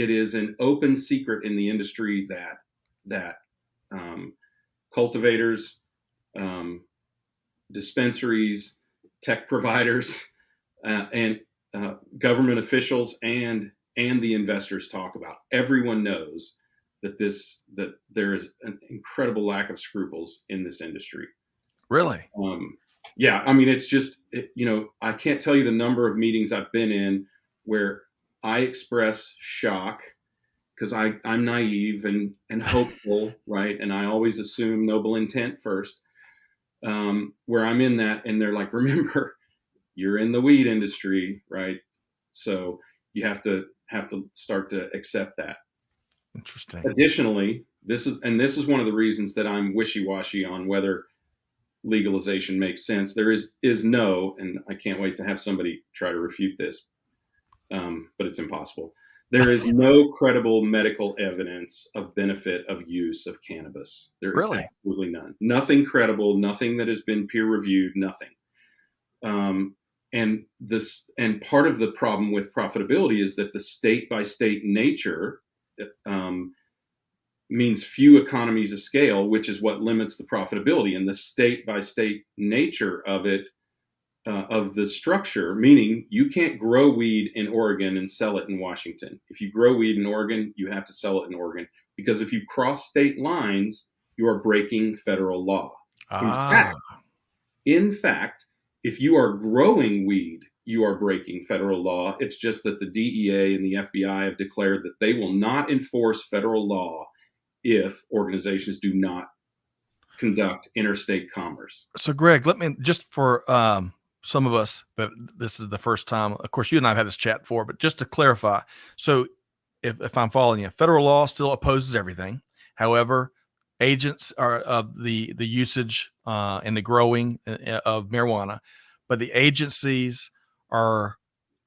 is an open secret in the industry that cultivators, dispensaries, tech providers, and government officials and and the investors talk about. Everyone knows that there is an incredible lack of scruples in this industry. Really? Yeah, I mean, it's just, I can't tell you the number of meetings I've been in where I express shock because I'm naive and hopeful, right? And I always assume noble intent first. Where I'm in that, and they're like, remember, you're in the weed industry, right? So you have to start to accept that. Interesting. Additionally, this is one of the reasons that I'm wishy-washy on whether legalization makes sense. There is no, and I can't wait to have somebody try to refute this, but it's impossible. There is no credible medical evidence of benefit of use of cannabis. There is Really? absolutely none. Nothing credible, nothing that has been peer reviewed, nothing. And part of the problem with profitability is that the state by state nature means few economies of scale, which is what limits the profitability. And the state by state nature of it, of the structure, meaning you can't grow weed in Oregon and sell it in Washington. If you grow weed in Oregon, you have to sell it in Oregon, because if you cross state lines, you are breaking federal law. In fact, if you are growing weed, you are breaking federal law. It's just that the DEA and the FBI have declared that they will not enforce federal law if organizations do not conduct interstate commerce. So, Greg, let me just for some of us, but this is the first time. Of course, you and I have had this chat before, but just to clarify. So, if I'm following you, federal law still opposes everything. However, agents are of the usage and the growing of marijuana, but the agencies are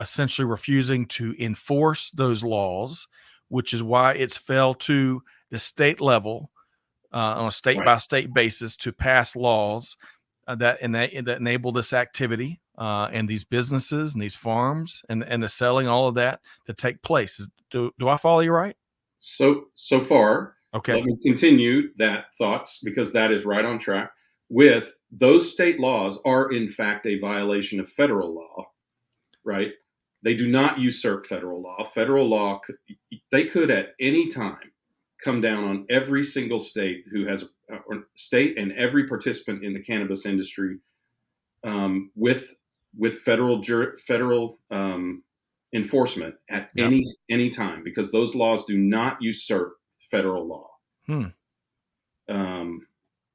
essentially refusing to enforce those laws, which is why it's fell to the state level on a state by state basis to pass laws that enable this activity and these businesses and these farms and the selling, all of that to take place. Do I follow you right? So far, okay. Let me continue that thoughts, because that is right on track. With those state laws are in fact a violation of federal law, right? They do not usurp federal law. Federal law, they could at any time come down on every single state who has or state and every participant in the cannabis industry with federal enforcement at any time, because those laws do not usurp federal law.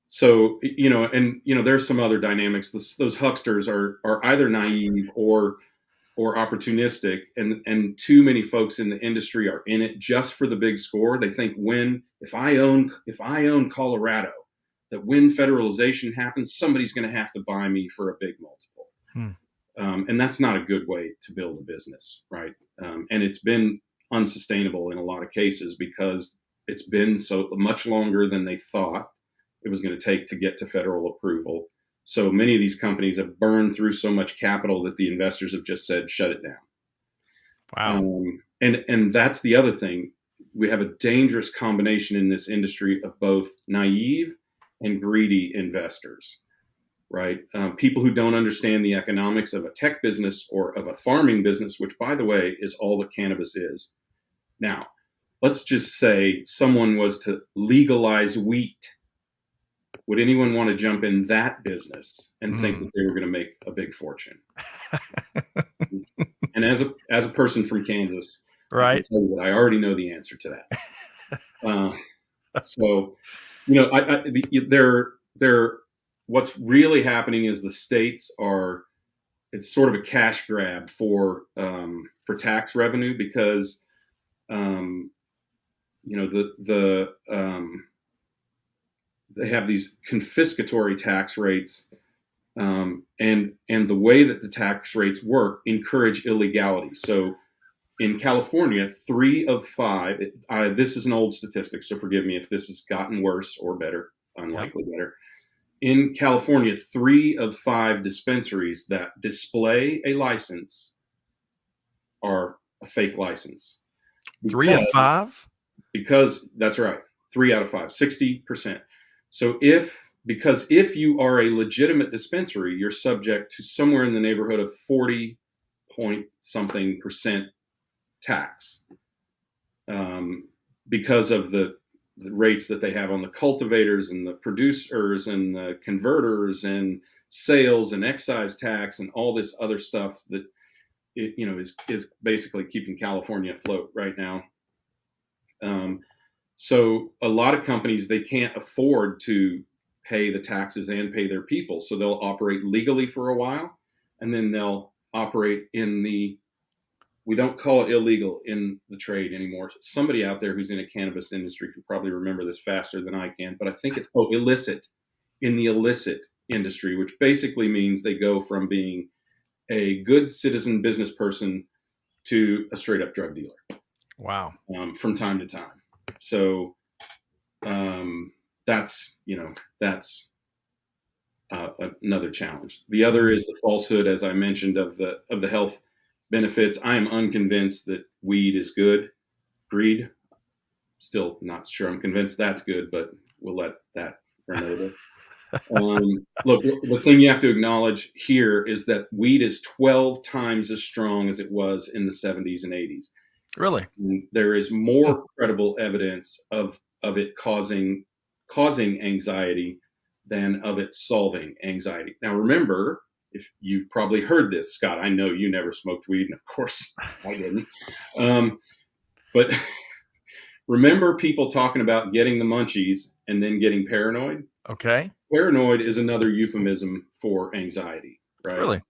So there's some other dynamics. Those hucksters are either naive or opportunistic, and too many folks in the industry are in it just for the big score. They think if I own Colorado, that when federalization happens, somebody's going to have to buy me for a big multiple. And that's not a good way to build a business, right? And it's been unsustainable in a lot of cases because it's been so much longer than they thought it was going to take to get to federal approval. So many of these companies have burned through so much capital that the investors have just said, shut it down. Wow. And that's the other thing. We have a dangerous combination in this industry of both naive and greedy investors, right? People who don't understand the economics of a tech business or of a farming business, which, by the way, is all that cannabis is. Now, let's just say someone was to legalize wheat. Would anyone want to jump in that business and think that they were going to make a big fortune? And as a person from Kansas, right, I can tell you that I already know the answer to that. So, what's really happening is the states it's sort of a cash grab for tax revenue, because they have these confiscatory tax rates, and the way that the tax rates work encourage illegality. So in California, 3 of 5, this is an old statistic, so forgive me if this has gotten worse or better, unlikely better. In California, 3 of 5 dispensaries that display a license are a fake license. 3 of 5? Because that's right, 3 out of 5, 60%. So if you are a legitimate dispensary, you're subject to somewhere in the neighborhood of 40 point something % tax because of the rates that they have on the cultivators and the producers and the converters and sales and excise tax and all this other stuff that is basically keeping California afloat right now. So a lot of companies, they can't afford to pay the taxes and pay their people. So they'll operate legally for a while, and then they'll operate we don't call it illegal in the trade anymore. Somebody out there who's in a cannabis industry can probably remember this faster than I can, but I think it's illicit, in the illicit industry, which basically means they go from being a good citizen business person to a straight up drug dealer. Wow. From time to time. So that's another challenge. The other is the falsehood, as I mentioned, of the health benefits. I am unconvinced that weed is good. Greed, still not sure I'm convinced that's good, but we'll let that for another day. Look, the thing you have to acknowledge here is that weed is 12 times as strong as it was in the 70s and 80s. Really? And there is more credible evidence of it causing anxiety than of it solving anxiety. Now, remember, if you've probably heard this, Scott, I know you never smoked weed, and of course I didn't. But remember people talking about getting the munchies and then getting paranoid? Okay. Paranoid is another euphemism for anxiety, right? Really?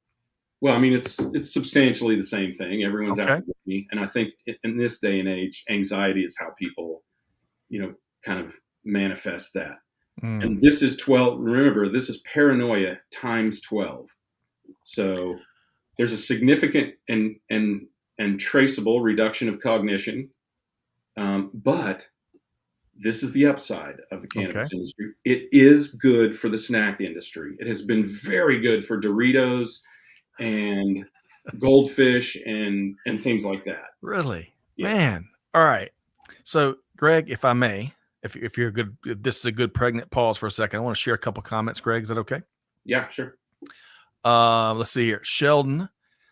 Well, I mean, it's substantially the same thing. Everyone's out Okay. to get me. And I think in this day and age, anxiety is how people, kind of manifest that. And this is 12. Remember, this is paranoia times 12. So there's a significant and traceable reduction of cognition. But this is the upside of the cannabis industry. It is good for the snack industry. It has been very good for Doritos and Goldfish and things like that. Really? Yeah. Man. All right. So, Greg, if I may, if you're good, this is a good pregnant pause for a second. I want to share a couple comments. Greg, is that okay? Yeah, sure. Let's see here. Sheldon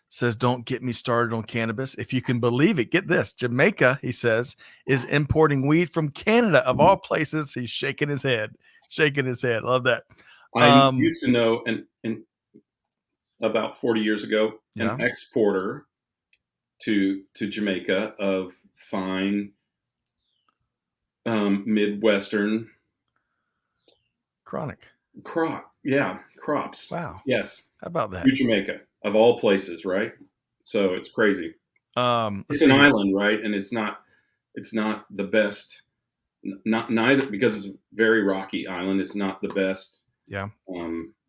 says, don't get me started on cannabis. If you can believe it, get this. Jamaica, he says, is importing weed from Canada of all places. He's shaking his head. Love that. I used to know, and about 40 years ago, an exporter to Jamaica of fine Midwestern crops. Wow. Yes. How about that? To Jamaica, of all places, right? So it's crazy. It's an see. island, right? And it's not the best. Neither, because it's a very rocky island. It's not the best. Yeah.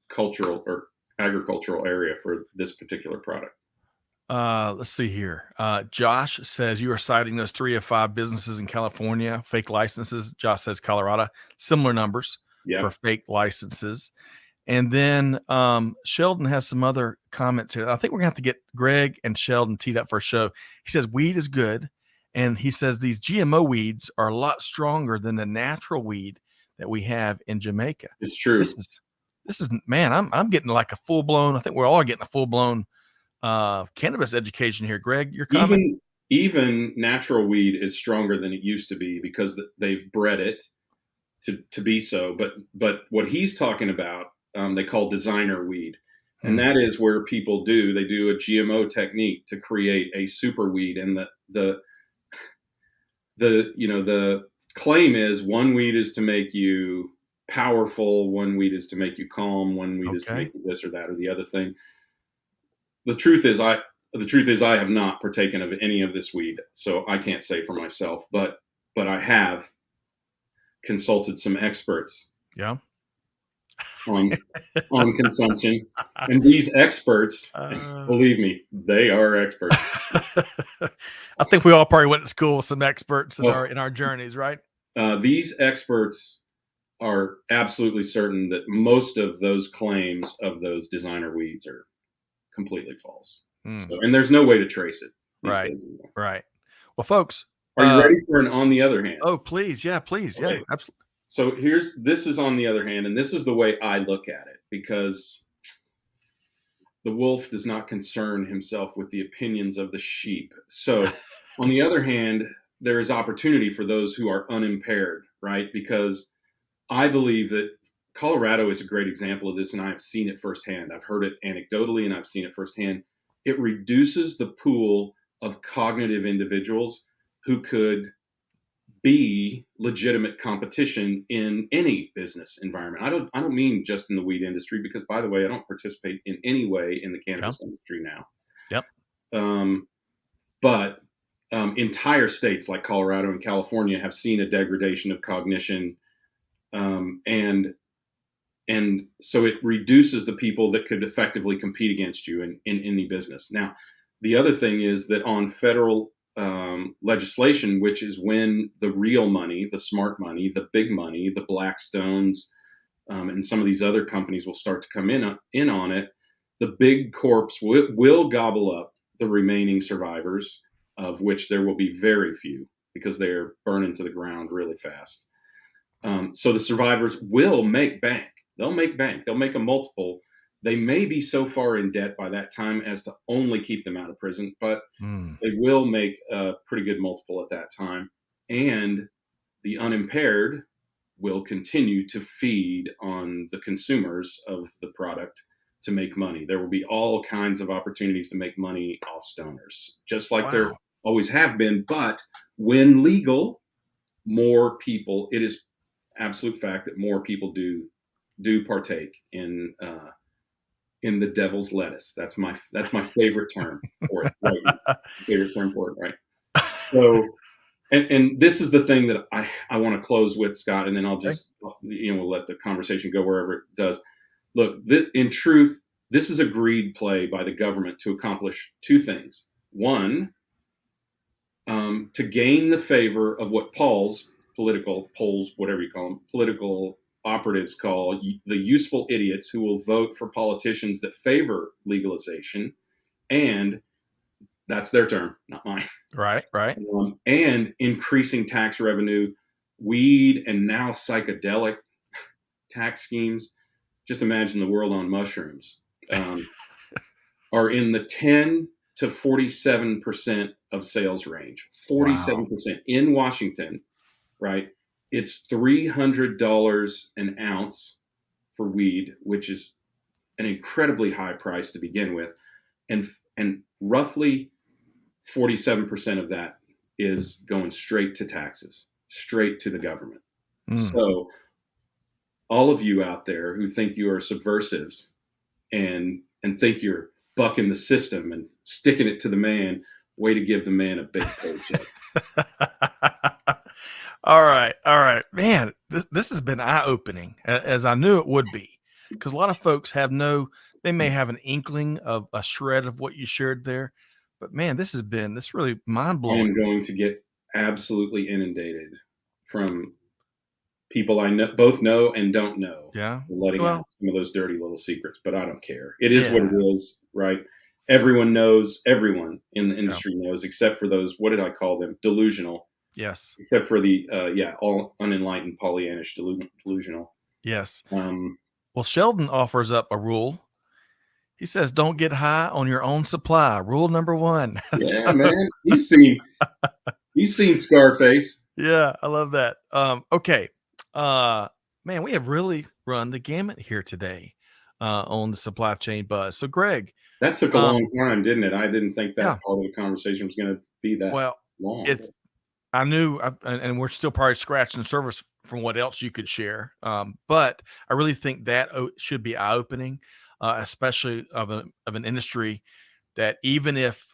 Cultural or agricultural area for this particular product. Let's see here. Josh says you are citing those 3 of 5 businesses in California, fake licenses. Josh says Colorado, similar numbers for fake licenses. And then Sheldon has some other comments here. I think we're gonna have to get Greg and Sheldon teed up for a show. He says weed is good, and he says these GMO weeds are a lot stronger than the natural weed that we have in Jamaica. It's true. This is man. I'm getting like a full blown. I think we're all getting a full blown cannabis education here. Greg, your comment? Even natural weed is stronger than it used to be because they've bred it to be so. But what he's talking about, they call designer weed, and that is where people do a GMO technique to create a super weed, and the claim is one weed is to make you powerful, one weed is to make you calm, one weed is to make you this or that or the other thing. The truth is I have not partaken of any of this weed, so I can't say for myself, but I have consulted some experts. Yeah. On consumption, and these experts, believe me, they are experts. I think we all probably went to school with some experts in our journeys, right? These experts are absolutely certain that most of those claims of those designer weeds are completely false. So, and there's no way to trace it. Right. Well, folks, are you ready for an on the other hand? Oh, please. Yeah, please. Okay. Yeah, absolutely. So this is on the other hand, and this is the way I look at it, because the wolf does not concern himself with the opinions of the sheep. So On the other hand, there is opportunity for those who are unimpaired, right? Because I believe that Colorado is a great example of this, and I've seen it firsthand. I've heard it anecdotally, and I've seen it firsthand. It reduces the pool of cognitive individuals who could be legitimate competition in any business environment. I don't mean just in the weed industry, because, by the way, I don't participate in any way in the Yeah. cannabis industry now. Yep. But entire states like Colorado and California have seen a degradation of cognition, and so it reduces the people that could effectively compete against you in any business. Now, the other thing is that on federal legislation, which is when the real money, the smart money, the big money, the Blackstones, and some of these other companies will start to come in on it, the big corps will gobble up the remaining survivors, of which there will be very few because they're burning to the ground really fast. So the survivors will make bank. They'll make bank. They'll make a multiple. They may be so far in debt by that time as to only keep them out of prison, but they will make a pretty good multiple at that time. And the unimpaired will continue to feed on the consumers of the product to make money. There will be all kinds of opportunities to make money off stoners, just like there always have been. But when legal, more people, it is absolute fact that more people do partake in the devil's lettuce. That's my favorite term for it. Right? Favorite term for it, right? So, and this is the thing that I want to close with, Scott, and then I'll just we'll let the conversation go wherever it does. Look, in truth, this is a greed play by the government to accomplish two things. One, to gain the favor of what polls, whatever you call them, political operatives call the useful idiots who will vote for politicians that favor legalization, and that's their term, not mine. Right. And increasing tax revenue, weed, and now psychedelic tax schemes. Just imagine the world on mushrooms. Are in the 10 to 47% of sales range. 47% in Washington, right? It's $300 an ounce for weed, which is an incredibly high price to begin with, and roughly 47% of that is going straight to taxes, straight to the government. So all of you out there who think you are subversives and think you're bucking the system and sticking it to the man, way to give the man a big paycheck. All right, man. This has been eye-opening, as I knew it would be, because a lot of folks they may have an inkling of a shred of what you shared there, but man, this really mind-blowing. I am going to get absolutely inundated from people I both know and don't know. Yeah, letting out some of those dirty little secrets, but I don't care. It is what it is, right? Everyone knows. Everyone in the industry knows, except for those. What did I call them? Delusional. Yes. Except for the all unenlightened, Pollyannish, delusional. Yes. Well, Sheldon offers up a rule. He says, "Don't get high on your own supply." Rule number 1. Yeah, man. He's seen Scarface. Yeah, I love that. Okay. Man, we have really run the gamut here today on the supply chain buzz. So, Greg, that took a long time, didn't it? I didn't think that part of the conversation was going to be that long. I knew, and we're still probably scratching the surface from what else you could share. But I really think that should be eye-opening, especially of an industry that, even if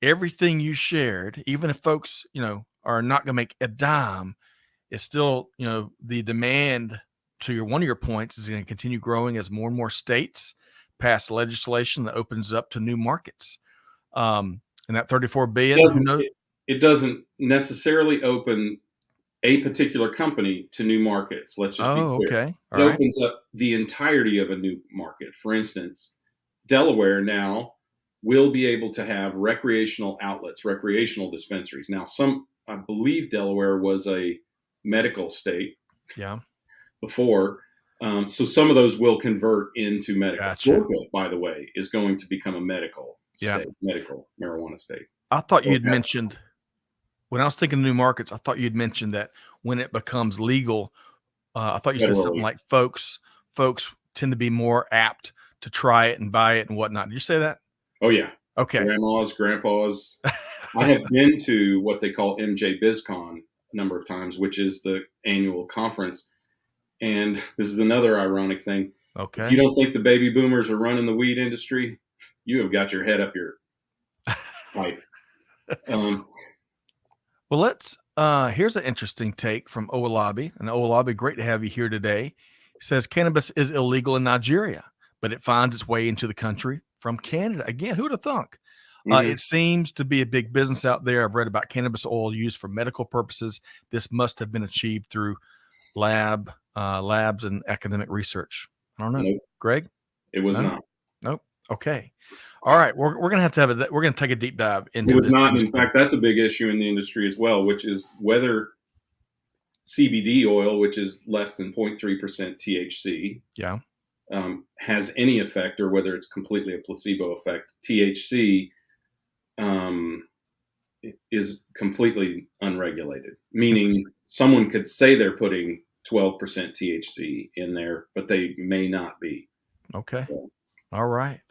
everything you shared, even if folks, are not going to make a dime, it's still, the demand to one of your points is going to continue growing as more and more states pass legislation that opens up to new markets. And that $34 billion, it doesn't necessarily open a particular company to new markets. Let's just be clear. Okay. It opens up the entirety of a new market. For instance, Delaware now will be able to have recreational outlets, recreational dispensaries. Now, I believe Delaware was a medical state. Yeah. Before. So some of those will convert into medical. Gotcha. Georgia, by the way, is going to become a medical state, medical marijuana state. I thought you had mentioned when I was thinking of new markets, I thought you'd mentioned that when it becomes legal, I thought you said something federally. like folks tend to be more apt to try it and buy it and whatnot. Did you say that? Oh yeah, Okay. grandmas, grandpas. I have been to what they call MJ BizCon a number of times, which is the annual conference. And this is another ironic thing. If you Okay. don't think the baby boomers are running the weed industry, you have got your head up your pipe. Um, Well, here's an interesting take from Owolabi. And Owolabi, great to have you here today. He says cannabis is illegal in Nigeria, but it finds its way into the country from Canada. Again, who'd have thunk? mhm. It seems to be a big business out there. I've read about cannabis oil used for medical purposes. This must have been achieved through labs and academic research. I don't know. Nope, Greg? it was No? not. Nope. Okay. All right. We're gonna have to we're gonna take a deep dive It into was this not. And in industry. fact, that's a big issue in the industry as well, which is whether CBD oil, which is less than 0.3% THC, Yeah. has any effect or whether it's completely a placebo effect. THC um, is completely unregulated, meaning Interesting. someone could say they're putting 12% THC in there, but they may not be. Okay. So, All right.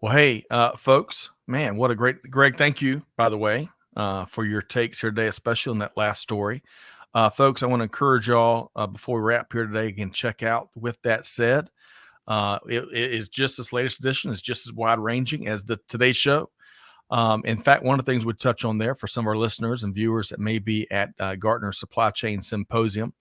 Well, hey, folks, man, what a great, Greg. Thank you, by the way, for your takes here today, especially on that last story. Folks, I want to encourage y'all before we wrap here today, again, check out With That Said. It is just this latest edition is just as wide ranging as the today's show. In fact, one of the things we touch on there for some of our listeners and viewers that may be at Gartner Supply Chain Symposium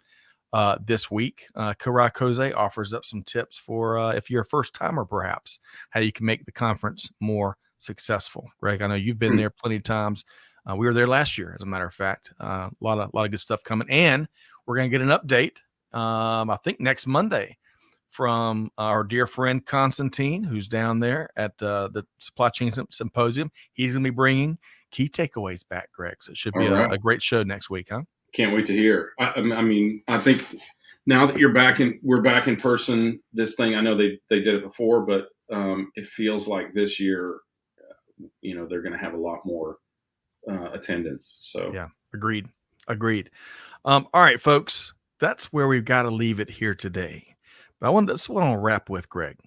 this week, Karai Koze offers up some tips for if you're a first timer, perhaps how you can make the conference more successful. Greg, I know you've been there plenty of times. We were there last year, as a matter of fact. A lot of good stuff coming, and we're going to get an update. I think next Monday from our dear friend Constantine, who's down there at the Supply Chain Symposium. He's going to be bringing key takeaways back, Greg. So it should all be right. a great show next week, huh? Can't wait to hear. I mean, I think now that we're back in person. This thing, I know they did it before, but it feels like this year, they're going to have a lot more attendance. So Yeah, agreed. Agreed. All right, folks, that's where we've got to leave it here today. But that's what I'll wrap with, Greg.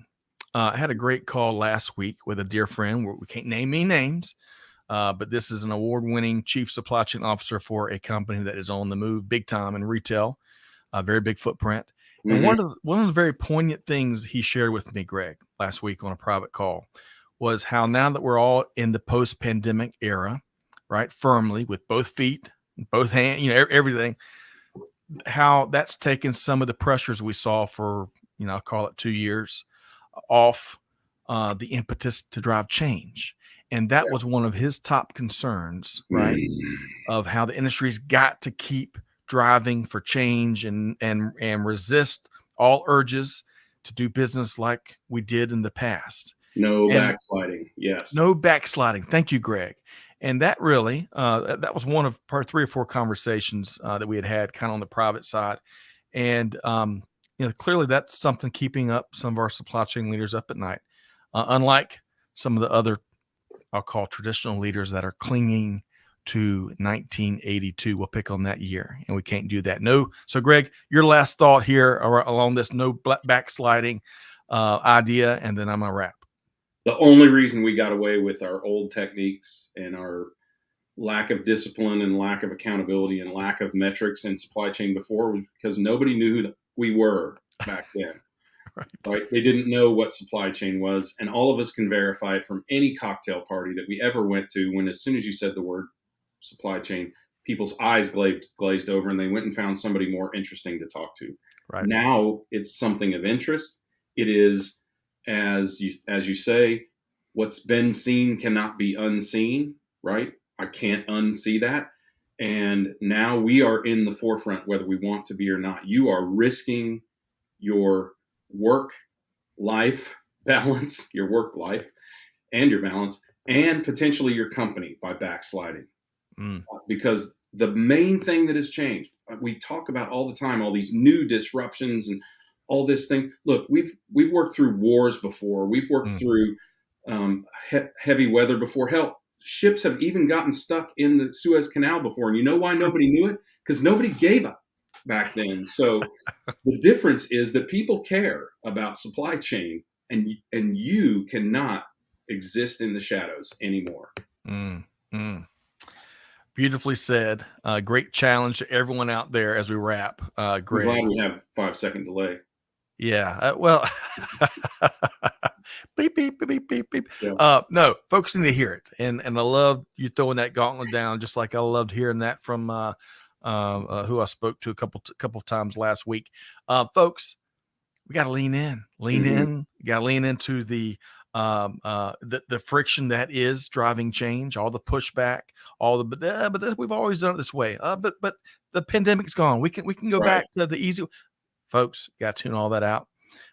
I had a great call last week with a dear friend. We can't name any names, but this is an award-winning chief supply chain officer for a company that is on the move big time in retail, a very big footprint. And mhm. one of the very poignant things he shared with me, Greg, last week on a private call, was how now that we're all in the post-pandemic era, right, firmly with both feet, both hands, everything, how that's taken some of the pressures we saw for, I'll call it 2 years off the impetus to drive change. And that was one of his top concerns, right? Mm. Of how the industry's got to keep driving for change and resist all urges to do business like we did in the past. No And backsliding. Yes. no backsliding. Thank you, Greg. And that really, that was one of part 3 or 4 conversations that we had kind of on the private side. And, clearly that's something keeping up some of our supply chain leaders up at night. Unlike some of the other, I'll call traditional leaders that are clinging to 1982. We'll pick on that year, and we can't do that. No. So, Greg, your last thought here along this no backsliding idea, and then I'm going to wrap. The only reason we got away with our old techniques and our lack of discipline and lack of accountability and lack of metrics in supply chain before was because nobody knew who we were back then. Right? They didn't know what supply chain was, and all of us can verify it from any cocktail party that we ever went to. When as soon as you said the word supply chain, people's eyes glazed over, and they went and found somebody more interesting to talk to. Right. Now it's something of interest. It is, as you say, what's been seen cannot be unseen. Right? I can't unsee that. And now we are in the forefront, whether we want to be or not. You are risking your work life balance, your work life and your balance, and potentially your company by backsliding. Mm. Because the main thing that has changed, we talk about all the time, all these new disruptions and all this thing. Look, we've worked through wars before. We've worked through heavy weather before. Hell, ships have even gotten stuck in the Suez Canal before. And you know why nobody knew it? Because nobody gave up back then. So the difference is that people care about supply chain, and you cannot exist in the shadows anymore. Mm, mm. Beautifully said. Great challenge to everyone out there as we wrap. I'm Greg. glad we have 5-second delay. Yeah. Well, beep, beep, beep, beep, beep, beep. Yeah. No, folks need to hear it. And I love you throwing that gauntlet down, just like I loved hearing that from who I spoke to a couple of times last week. Folks, we got to lean in. You got to lean into the friction that is driving change, all the pushback, all the but this, we've always done it this way. But the pandemic's gone. We can go back to the easy. Folks, got to tune all that out.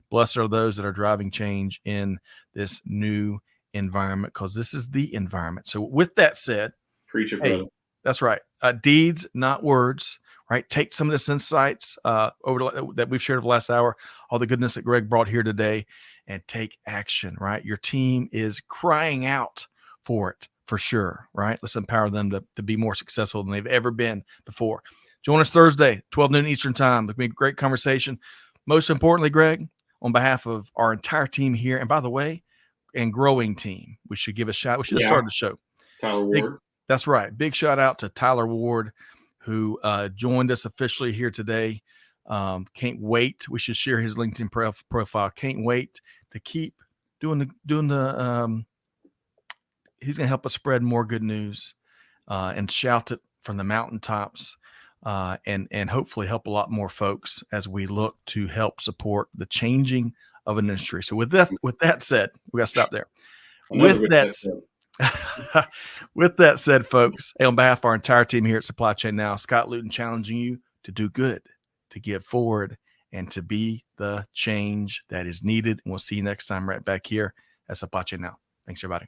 Blessed are those that are driving change in this new environment, because this is the environment. So with that said, preach it, brother. That's right. Deeds, not words. Right. Take some of this insights that we've shared over the last hour, all the goodness that Greg brought here today, and take action. Right. Your team is crying out for it, for sure. Right. Let's empower them to be more successful than they've ever been before. Join us Thursday, 12 noon Eastern time. It'll be a great conversation. Most importantly, Greg, on behalf of our entire team here, and by the way, and growing team, we should give a shout. We should have started the show. Tyler Ward. That's right. Big shout out to Tyler Ward, who joined us officially here today. Can't wait. We should share his LinkedIn profile. Can't wait to keep doing the. He's going to help us spread more good news and shout it from the mountaintops, and hopefully help a lot more folks as we look to help support the changing of an industry. So with that said, we got to stop there. With that said, folks, on behalf of our entire team here at Supply Chain Now, Scott Luton challenging you to do good, to give forward, and to be the change that is needed. And we'll see you next time right back here at Supply Chain Now. Thanks, everybody.